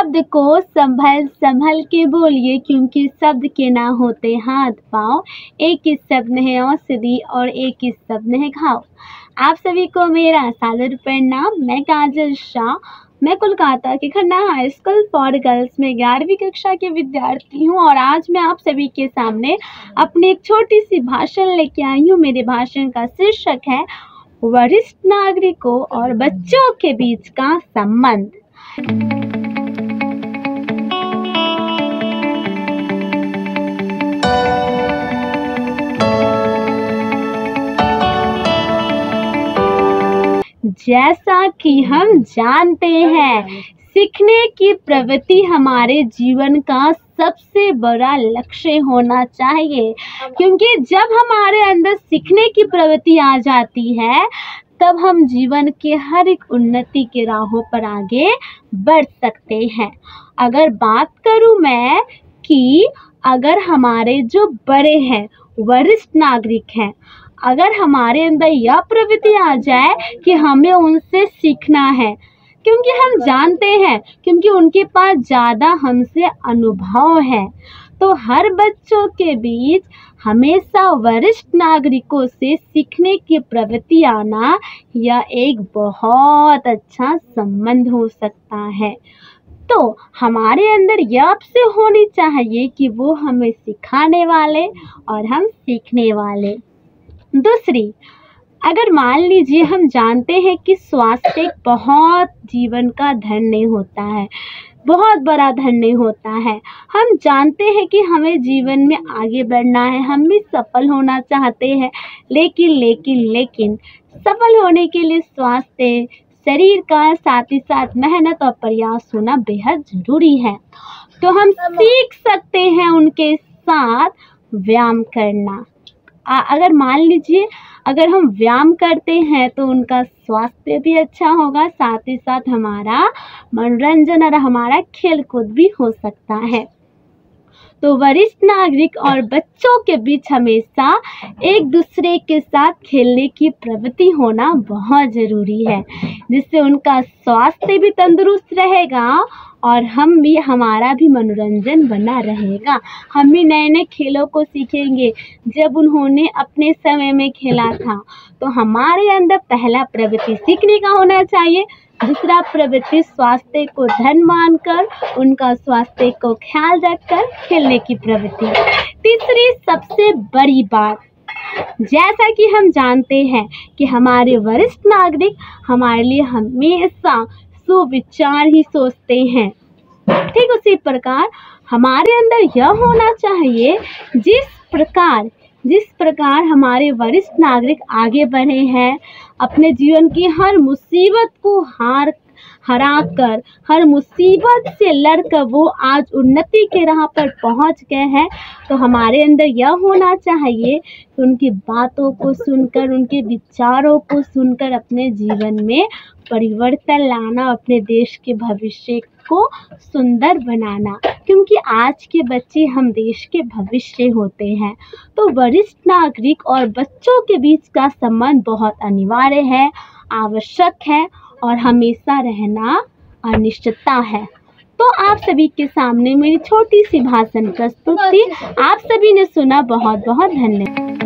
शब्द को संभल संभल के बोलिए, क्योंकि शब्द के ना होते हाथ पाँव। एक ही शब्द है औषधि और एक ही शब्द है घाव। आप सभी को मेरा सादर प्रणाम। मैं काजल शाह, मैं कोलकाता के Khanna high school for girls में 11वीं कक्षा के विद्यार्थी हूँ और आज मैं आप सभी के सामने अपनी एक छोटी सी भाषण लेके आई हूँ। मेरे भाषण का शीर्षक है वरिष्ठ नागरिकों और बच्चों के बीच का संबंध। जैसा कि हम जानते हैं, सीखने की प्रवृत्ति हमारे जीवन का सबसे बड़ा लक्ष्य होना चाहिए, क्योंकि जब हमारे अंदर सीखने की प्रवृत्ति आ जाती है तब हम जीवन के हर एक उन्नति के राहों पर आगे बढ़ सकते हैं। अगर बात करूं मैं कि अगर हमारे जो बड़े हैं, वरिष्ठ नागरिक हैं, अगर हमारे अंदर यह प्रवृत्ति आ जाए कि हमें उनसे सीखना है, क्योंकि हम जानते हैं, क्योंकि उनके पास ज़्यादा हमसे अनुभव है, तो हर बच्चों के बीच हमेशा वरिष्ठ नागरिकों से सीखने की प्रवृत्ति आना यह एक बहुत अच्छा संबंध हो सकता है। तो हमारे अंदर यह आपसे होनी चाहिए कि वो हमें सिखाने वाले और हम सीखने वाले। दूसरी, अगर मान लीजिए हम जानते हैं कि स्वास्थ्य एक बहुत जीवन का धन नहीं होता है, बहुत बड़ा धन नहीं होता है। हम जानते हैं कि हमें जीवन में आगे बढ़ना है, हम भी सफल होना चाहते हैं, लेकिन सफल होने के लिए स्वास्थ्य, शरीर का साथ ही साथ मेहनत और प्रयास होना बेहद ज़रूरी है। तो हम सीख सकते हैं उनके साथ व्यायाम करना। अगर मान लीजिए अगर हम व्यायाम करते हैं तो उनका स्वास्थ्य भी अच्छा होगा, साथ ही साथ हमारा मनोरंजन और हमारा खेल कूद भी हो सकता है। तो वरिष्ठ नागरिक और बच्चों के बीच हमेशा एक दूसरे के साथ खेलने की प्रवृत्ति होना बहुत ज़रूरी है, जिससे उनका स्वास्थ्य भी तंदुरुस्त रहेगा और हमारा भी मनोरंजन बना रहेगा। हम भी नए नए खेलों को सीखेंगे। जब उन्होंने अपने समय में खेला था तो हमारे अंदर पहला प्रवृत्ति सीखने का होना चाहिए, दूसरा प्रवृत्ति स्वास्थ्य को धन मानकर उनका स्वास्थ्य को ख्याल रखकर खेलने की प्रवृत्ति। तीसरी सबसे बड़ी बात, जैसा कि हम जानते हैं कि हमारे वरिष्ठ नागरिक हमारे लिए हमेशा सुविचार ही सोचते हैं, ठीक उसी प्रकार हमारे अंदर यह होना चाहिए जिस प्रकार हमारे वरिष्ठ नागरिक आगे बढ़े हैं, अपने जीवन की हर मुसीबत को हरा कर, हर मुसीबत से लड़कर वो आज उन्नति के राह पर पहुंच गए हैं, तो हमारे अंदर यह होना चाहिए कि उनकी बातों को सुनकर, उनके विचारों को सुनकर अपने जीवन में परिवर्तन लाना, अपने देश के भविष्य को सुंदर बनाना, क्योंकि आज के बच्चे हम देश के भविष्य होते हैं। तो वरिष्ठ नागरिक और बच्चों के बीच का संबंध बहुत अनिवार्य है, आवश्यक है और हमेशा रहना अनिश्चितता है। तो आप सभी के सामने मेरी छोटी सी भाषण प्रस्तुति, आप सभी ने सुना, बहुत बहुत धन्यवाद।